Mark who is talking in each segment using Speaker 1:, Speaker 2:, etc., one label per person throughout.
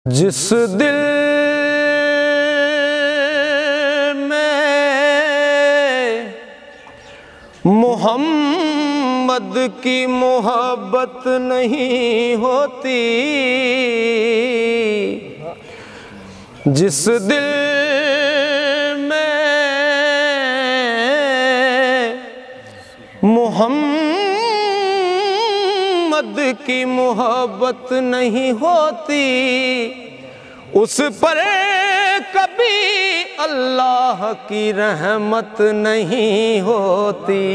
Speaker 1: जिस दिल में मोहम्मद की मोहब्बत नहीं होती, जिस दिल में मोहम्मद की मोहब्बत नहीं होती, उस पर कभी अल्लाह की रहमत नहीं होती।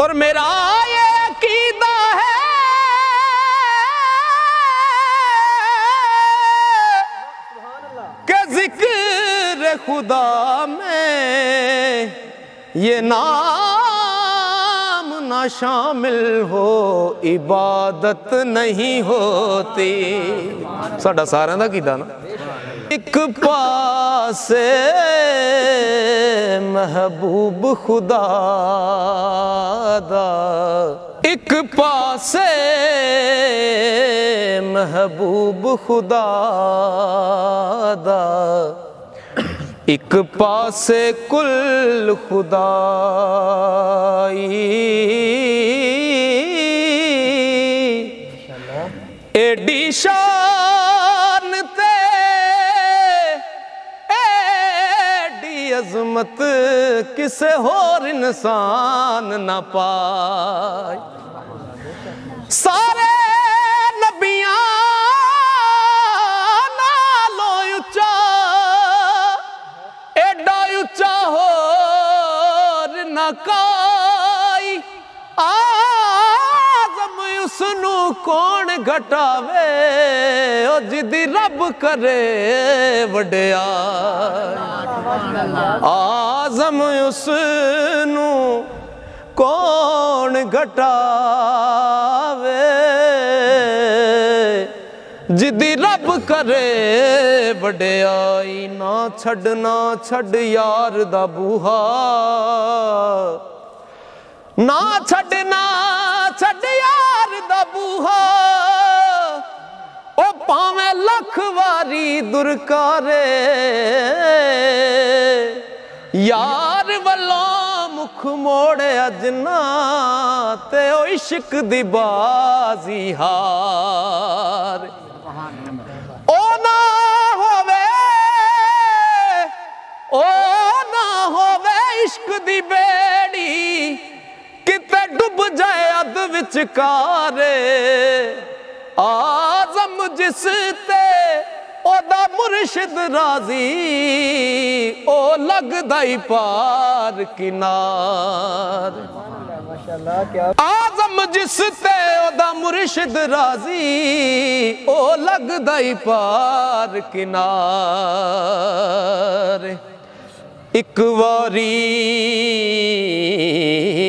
Speaker 1: और मेरा ये अकीदा है कि जिक्र खुदा में ये नाम ना शामिल हो इबादत नहीं होती। साडा सारिਆਂ ਦਾ कीदा ना। एक पासे महबूब खुदा दा, एक पासे महबूब खुदा दा, एक पासे कुल खुदाई। एडी शान ते एडी अजमत किसे होर इंसान ना पाए। सारे नबियां नालों उच्चा एडा उच्चा होर ना कोई। आज़म उसनू कौन घटावे, ओ जिदी रब करे वड्याई। आज़म उसनू कौन घटावे, जिदी रब करे वड्याई। ना छड़ यार दा बूहा, ना छड़ यार दा बूहा। ओ पावे लख वारी दुरकारे, यार वल्लों मुख मोड़े अजना ते ओ इश्क दी बाजी हार। ओ ना होवे इश्क दी बेड़ी, किते डुब जाए अध विचकारे। आज़म जिस ते ओदा मुर्शिद राजी, ओ लगदा ही पार किनार। आज़म जिस ते ओदा मुर्शिद राजी, ओ लगदा ही पार किनार। एक वारी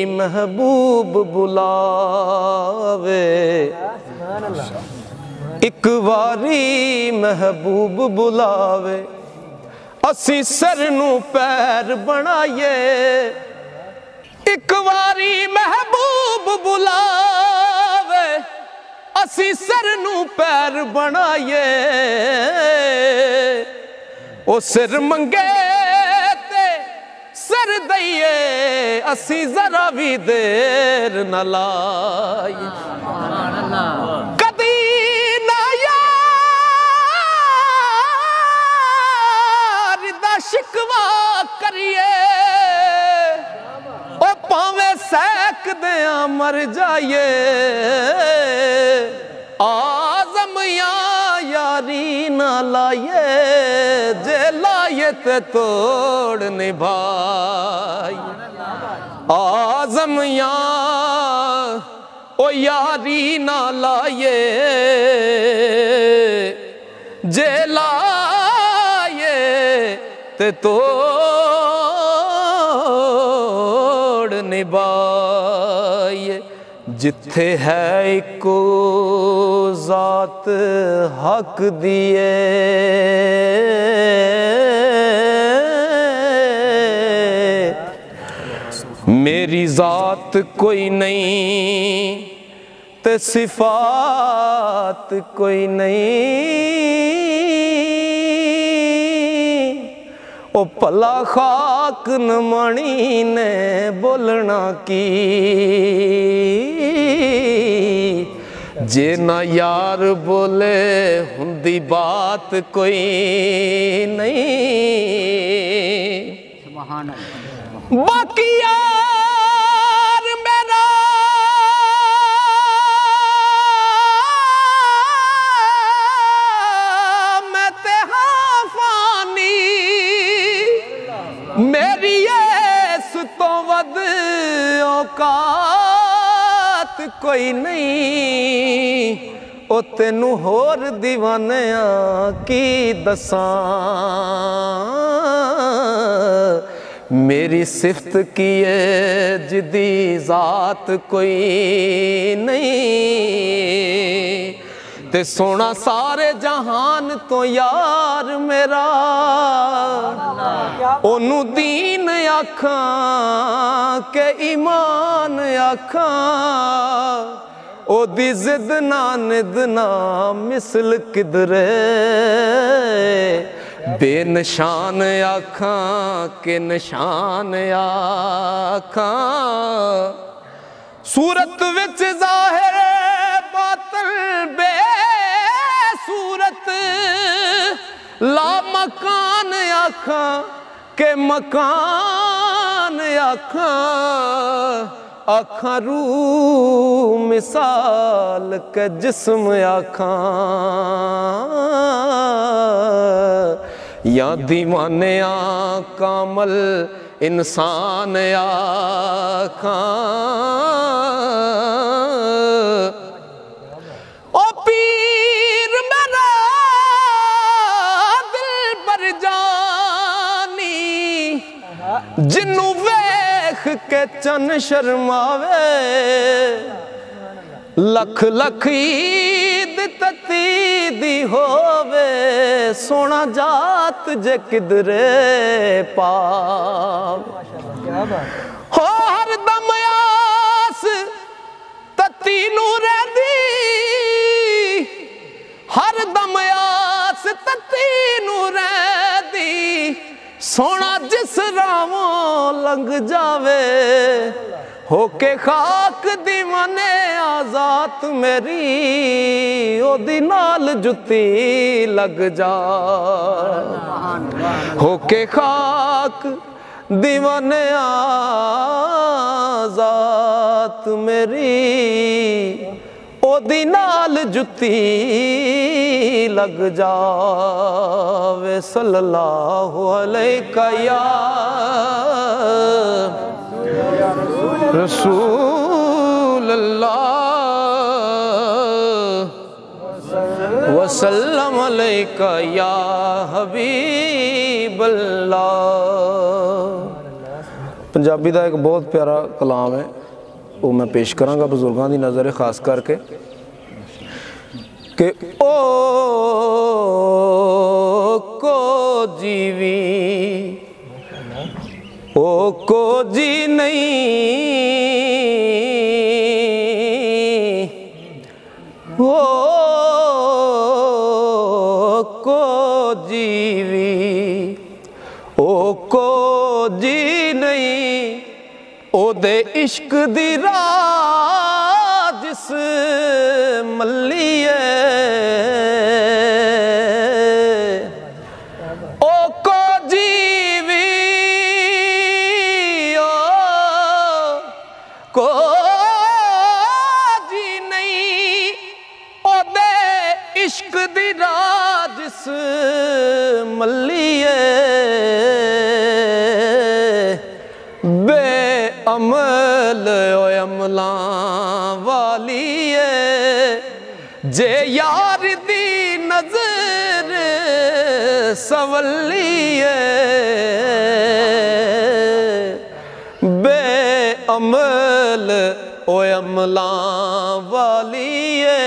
Speaker 1: महबूब बुलावे, एक वारी महबूब बुलावे। असी सर नू पैर बनाइए, एक वारी महबूब बुलावे। असी सर नू पैर बनाइए, ओ सिर मंगे सर दइए, असी जरा भी देर न लाइए। कदी ना यार दा शिकवा करिए, ओ पावे सैक दिया मर जाइए। आज़म यारी ना लाइए, जे लाइए ते तोड़ निभाई। आज़म ओ यारी ना लाइए, जे लाइए ते तोड़ निभाइए। जिथे है इको जात हक दिए, मेरी जात कोई नहीं ते सिफात कोई नहीं। ओ भला खाक नमाणी ने बोलना की, जे ना यार बोले हुंदी बात कोई नहीं। बाकी यार मेरा मैं ते हाँ फानी, मेरी इस तो वध औकात कोई नहीं। ओ तेनू होर दीवानिया की दसां, मेरी सिफत की है जिदी जात कोई नहीं। ते सोना सारे जहान तो यार मेरा, ओनू दीन आखां के ईमान आखां। ओदी जिद ना निद ना मिसल किधरे, बेनिशान आखां के निशान आखां। सूरत विच ज़ाहिर बातिल बे सूरत, ला मकान आखां के मकान आखां। आखां रूह मिसाल के जिस्म आखां, या दीवाने कामल इंसान आखां। ओ पीर मेरा दिल पर जानी, जिन्नू वेख के चन शर्मावे। लख लख ईद तती दी होवे, सोना जात जे किधरे पाव। हो हर दम आस तती नू रहदी, हर दम आस तती नू रहदी। सोना जिस रावों लंघ जावे, होके खाक दीवाने आजात मेरी। ओदी नाल जुती लग जा, होके खाक दीवाने आजात मेरी। ओदी नाल जुती लग जावे। सल्लल्लाहु अलैका या रसूल अल्लाह, वसल्लम अलैका या हबीब अल्लाह। पंजाबी का एक बहुत प्यारा कलाम है, वो मैं पेश करांगा बुजुर्गों की नज़र खास करके कि ओ को जीवी ओ को जी नहीं, ओ को जीवी ओ को जी नहीं। ओदे इश्क दी राह जिस मल्लीए, ओ को जीवी ओ को जी नहीं। ओदे इश्क दी राह जिस मल्लीए, अमल अमला वालीए। जे यार दी नजर सवलिए, बे अमल ओ अमला वालीए।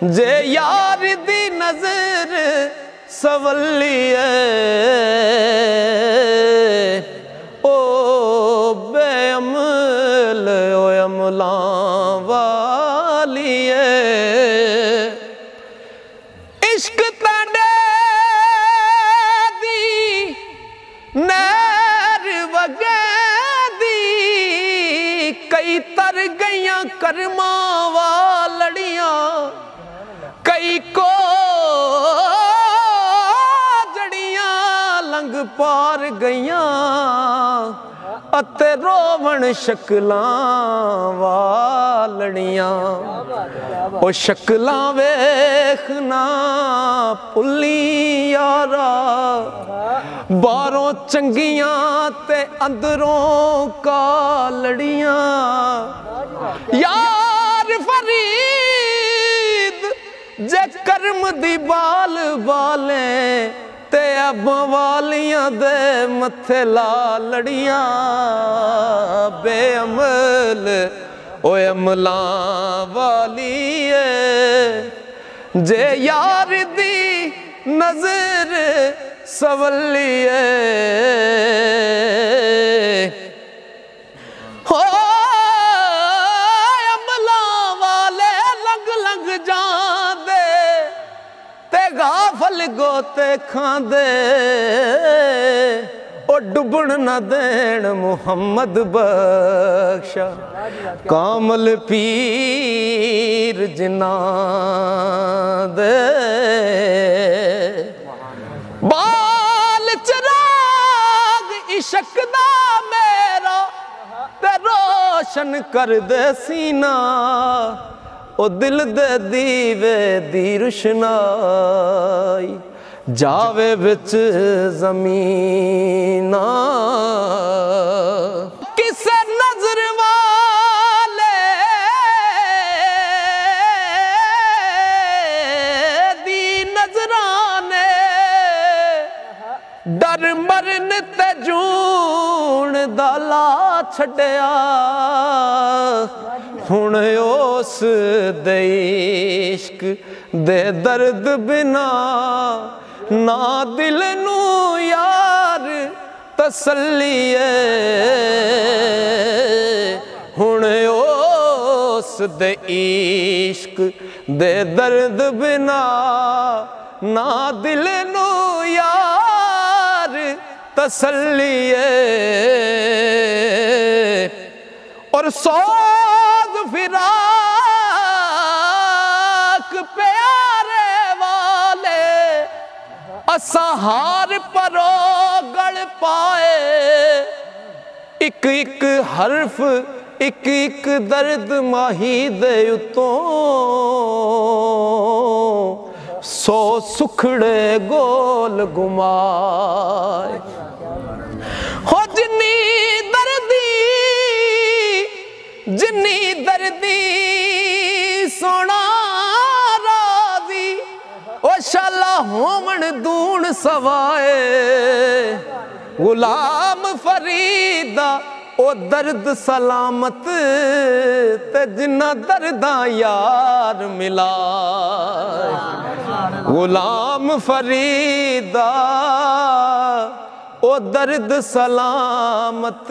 Speaker 1: जे यार दी नजर सवलिए, बेअमल ओ अमला वालीए। इश्क तांडे दी नैर वगैदी कई तर गईयां कर्मा वालड़ियां कई को जड़ियां लंघ पार गईयां अते रोवण शक्लां वालड़ियां ओ शक्लां वेखना भुल्ली यारा बाहरों चंगियां ते अंदरों कालड़ियां यार फरीद जे कर्म दी बाल बाले ते अब वालियां दे मथे लालड़ियां बेअमल ओ अमला वालिए जे यार दी नजर सवलिए हो अमला वाले लंघ लंघ जांदे ते गाफल गोते खांदे ओ डुबण न देण मुहम्मद बख्शा कामल पीर जिन्ना दे बाल चिराग इश्क दा मेरा ते रोशन कर दे सीना ओ दिल दे दीवे दी रुशनाई जावे विच ज़मीना किसे नजर वाले दी नजराने डर मरन ते जून दा ला छड्या हुण उस दे इश्क दे दर्द बिना ना दिल नू यार तसल्लीए हुण उस दे इश्क दे दर्द बिना ना दिल नू यार तसल्लीए और सोज फिराक प्यारे वाले असहार परो गल पाए एक एक हरफ एक एक दर्द माही दे उतों सौ सुखड़े गोल घुमाए हो जिन्नी दर्दी सोना राजी ओ शाला होमन दून सवाए गुलाम फरीदा ओ दर्द सलामत ते जिन्ना दर्दा यार मिला गुलाम फरीदा ओ दर्द सलामत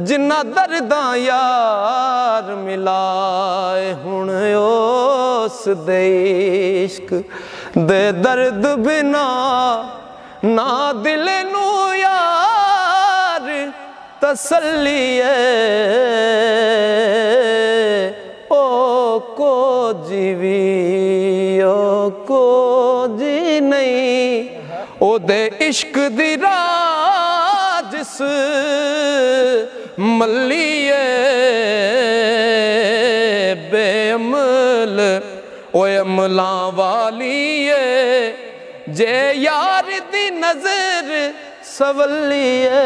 Speaker 1: जिन्ना दर्दा यार मिलाए हुण उस दे इश्क दे दर्द बिना ना दिल नू यार तसल्लीए ओ को जीवी ओ को जी नहीं ओ दे इश्क दी राजिस मल्लिए बेअमल ओ अमला वालिए जे यार दी नजर सवलिए